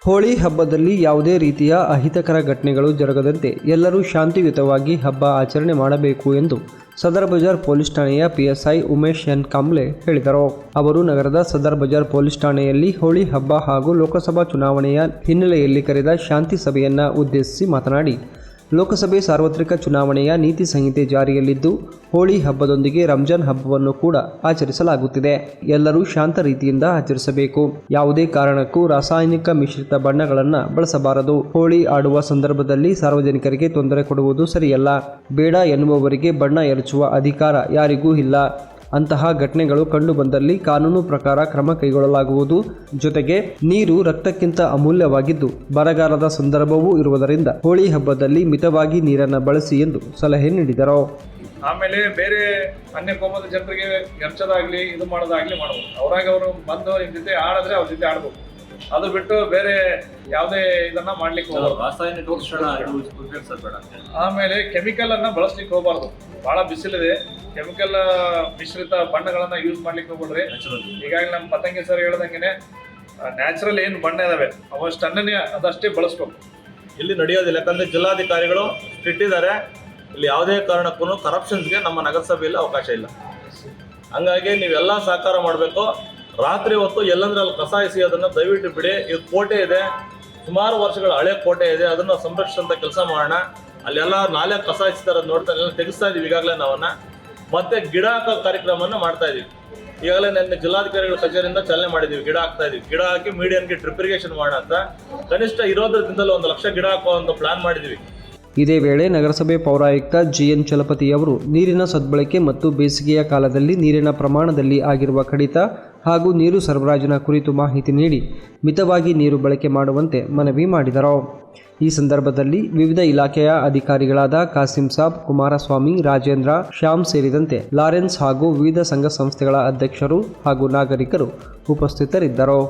ಹೋಳಿ ಹಬ್ಬದಲ್ಲಿ ಯಾವುದೇ ರೀತಿಯ ಅಹಿತಕರ ಘಟನೆಗಳು ಜರುಗದಂತೆ ಎಲ್ಲರೂ ಶಾಂತಿಯುತವಾಗಿ ಹಬ್ಬ ಆಚರಣೆ ಮಾಡಬೇಕು ಎಂದು ಸದರ್ ಬಜಾರ್ ಪೊಲೀಸ್ ಠಾಣೆಯ ಪಿಎಸ್ಐ ಉಮೇಶ್ ಎನ್ ಕಾಂಬ್ಳೆ ಹೇಳಿದರು. ಅವರು ನಗರದ ಸದರ್ ಬಜಾರ್ ಪೊಲೀಸ್ ಠಾಣೆಯಲ್ಲಿ ಹೋಳಿ ಹಬ್ಬ ಹಾಗೂ ಲೋಕಸಭಾ ಚುನಾವಣೆಯ ಹಿನ್ನೆಲೆಯಲ್ಲಿ ಕರೆದ ಶಾಂತಿ ಸಭೆಯನ್ನು ಉದ್ದೇಶಿಸಿ ಮಾತನಾಡಿ, ಲೋಕಸಭೆ ಸಾರ್ವತ್ರಿಕ ಚುನಾವಣೆಯ ನೀತಿ ಸಂಹಿತೆ ಜಾರಿಯಲ್ಲಿದ್ದು, ಹೋಳಿ ಹಬ್ಬದೊಂದಿಗೆ ರಂಜಾನ್ ಹಬ್ಬವನ್ನು ಕೂಡ ಆಚರಿಸಲಾಗುತ್ತಿದೆ. ಎಲ್ಲರೂ ಶಾಂತ ರೀತಿಯಿಂದ ಆಚರಿಸಬೇಕು. ಯಾವುದೇ ಕಾರಣಕ್ಕೂ ರಾಸಾಯನಿಕ ಮಿಶ್ರಿತ ಬಣ್ಣಗಳನ್ನು ಬಳಸಬಾರದು. ಹೋಳಿ ಆಡುವ ಸಂದರ್ಭದಲ್ಲಿ ಸಾರ್ವಜನಿಕರಿಗೆ ತೊಂದರೆ ಕೊಡುವುದು ಸರಿಯಲ್ಲ. ಬೇಡ ಎನ್ನುವವರಿಗೆ ಬಣ್ಣ ಎರಚುವ ಅಧಿಕಾರ ಯಾರಿಗೂ ಇಲ್ಲ. ಅಂತಹ ಘಟನೆಗಳು ಕಂಡುಬಂದಲ್ಲಿ ಕಾನೂನು ಪ್ರಕಾರ ಕ್ರಮ ಕೈಗೊಳ್ಳಲಾಗುವುದು. ಜೊತೆಗೆ ನೀರು ರಕ್ತಕ್ಕಿಂತ ಅಮೂಲ್ಯವಾಗಿದ್ದು, ಬರಗಾಲದ ಸಂದರ್ಭವೂ ಇರುವುದರಿಂದ ಹೋಳಿ ಹಬ್ಬದಲ್ಲಿ ಮಿತವಾಗಿ ನೀರನ್ನು ಬಳಸಿ ಎಂದು ಸಲಹೆ ನೀಡಿದರು. ಆಮೇಲೆ ಬೇರೆ ಅನ್ಯ ಕೋಮದ ಜನರಿಗೆ ಎರಚೋದಾಗ್ಲಿ ಇದು ಮಾಡೋದಾಗ್ಲಿ ಮಾಡ್ಬೋದು. ಅವ್ರಾಗ ಅವರು ಬಂದು ನಿಮ್ ಜೊತೆ ಆಡಿದ್ರೆ ಅವ್ರ ಜೊತೆ ಆಡ್ಬೋದು. ಅದು ಬಿಟ್ಟು ಬೇರೆ ಯಾವುದೇ ಇದನ್ನ ಮಾಡ್ಲಿಕ್ಕೆ ಹೋಗಬಾರ್ದು. ಆಮೇಲೆ ಕೆಮಿಕಲ್ ಅನ್ನ ಬಳಸ್ಲಿಕ್ಕೆ ಹೋಗಬಾರ್ದು. ಬಹಳ ಬಿಸಿಲಿದೆ, ಕೆಮಿಕಲ್ ಮಿಶ್ರಿತ ಬಣ್ಣಗಳನ್ನ ಯೂಸ್ ಮಾಡ್ಲಿಕ್ಕೆ ಹೋಗ್ಬಿಡ್ರಿ. ಈಗಾಗಲೇ ನಮ್ಮ ಪತಂಗಿ ಸರ್ ಹೇಳ್ದಂಗೆನೆ ನ್ಯಾಚುರಲ್ ಏನು ಬಣ್ಣ ಇದಾವೆ ಅವಷ್ಟನ್ನೇ ಅದಷ್ಟೇ ಬಳಸ್ಬೇಕು. ಇಲ್ಲಿ ನಡೆಯೋದಿಲ್ಲ, ಯಾಕಂದ್ರೆ ಜಿಲ್ಲಾಧಿಕಾರಿಗಳು ಇಟ್ಟಿದ್ದಾರೆ. ಇಲ್ಲಿ ಯಾವುದೇ ಕಾರಣಕ್ಕೂ ಕರಪ್ಷನ್ಸ್ಗೆ ನಮ್ಮ ನಗರಸಭೆಯಲ್ಲಿ ಅವಕಾಶ ಇಲ್ಲ. ಹಂಗಾಗಿ ನೀವೆಲ್ಲ ಸಹಕಾರ ಮಾಡಬೇಕು. ರಾತ್ರಿ ಹೊತ್ತು ಎಲ್ಲಂದ್ರೆ ಅಲ್ಲಿ ಕಸ ಎಸೆಯೋದನ್ನ ದಯವಿಟ್ಟು ಬಿಡಿ. ಇದು ಕೋಟೆ ಇದೆ, ಸುಮಾರು ವರ್ಷಗಳ ಹಳೆ ಕೋಟೆ ಇದೆ, ಅದನ್ನ ಸಂರಕ್ಷಿಸಂತ ಕೆಲಸ ಮಾಡೋಣ. ಅಲ್ಲೆಲ್ಲ ನಾಲೆ ಕಸ ಎಸಿತಾರೆ ನೋಡ್ತಾ ಎಲ್ಲ ತೆಗಿಸ್ತಾ ಇದೀವಿ. ಈಗಾಗಲೇ ನಾವನ್ನ ಮತ್ತೆ ಗಿಡ ಹಾಕೋ ಕಾರ್ಯಕ್ರಮನ ಮಾಡ್ತಾ ಇದೀವಿ. ಈಗಾಗಲೇ ನನ್ನ ಜಿಲ್ಲಾಧಿಕಾರಿಗಳ ಕಚೇರಿಯಿಂದ ಚಾಲನೆ ಮಾಡಿದೀವಿ. ಗಿಡ ಹಾಕ್ತಾ ಇದೀವಿ. ಗಿಡ ಹಾಕಿ ಮೀಡಿಯನ್ಗೆ ಡ್ರಿಪ್ ಇರಿಗೇಷನ್ ಮಾಡೋಣ ಅಂತ ಕನಿಷ್ಠ 20 ದಿನದಲ್ಲಿ 1 ಲಕ್ಷ ಗಿಡ ಹಾಕುವ ಒಂದು ಪ್ಲಾನ್ ಮಾಡಿದೀವಿ. ಇದೇ ವೇಳೆ ನಗರಸಭೆ ಪೌರಾಯುಕ್ತ ಜಿಎನ್ ಚಲಪತಿಯವರು ನೀರಿನ ಸದ್ಬಳಕೆ ಮತ್ತು ಬೇಸಿಗೆಯ ಕಾಲದಲ್ಲಿ ನೀರಿನ ಪ್ರಮಾಣದಲ್ಲಿ ಆಗಿರುವ ಕಡಿತ ಹಾಗೂ ನೀರು ಸರಬರಾಜಿನ ಕುರಿತು ಮಾಹಿತಿ ನೀಡಿ ಮಿತವಾಗಿ ನೀರು ಬಳಕೆ ಮಾಡುವಂತೆ ಮನವಿ ಮಾಡಿದರು. ಈ ಸಂದರ್ಭದಲ್ಲಿ ವಿವಿಧ ಇಲಾಖೆಯ ಅಧಿಕಾರಿಗಳಾದ ಕಾಸಿಂ ಸಾಬ್, ಕುಮಾರಸ್ವಾಮಿ, ರಾಜೇಂದ್ರ, ಶ್ಯಾಮ್ ಸೇರಿದಂತೆ ಲಾರೆನ್ಸ್ ಹಾಗೂ ವಿವಿಧ ಸಂಘ ಸಂಸ್ಥೆಗಳ ಅಧ್ಯಕ್ಷರು ಹಾಗೂ ನಾಗರಿಕರು ಉಪಸ್ಥಿತರಿದ್ದರು.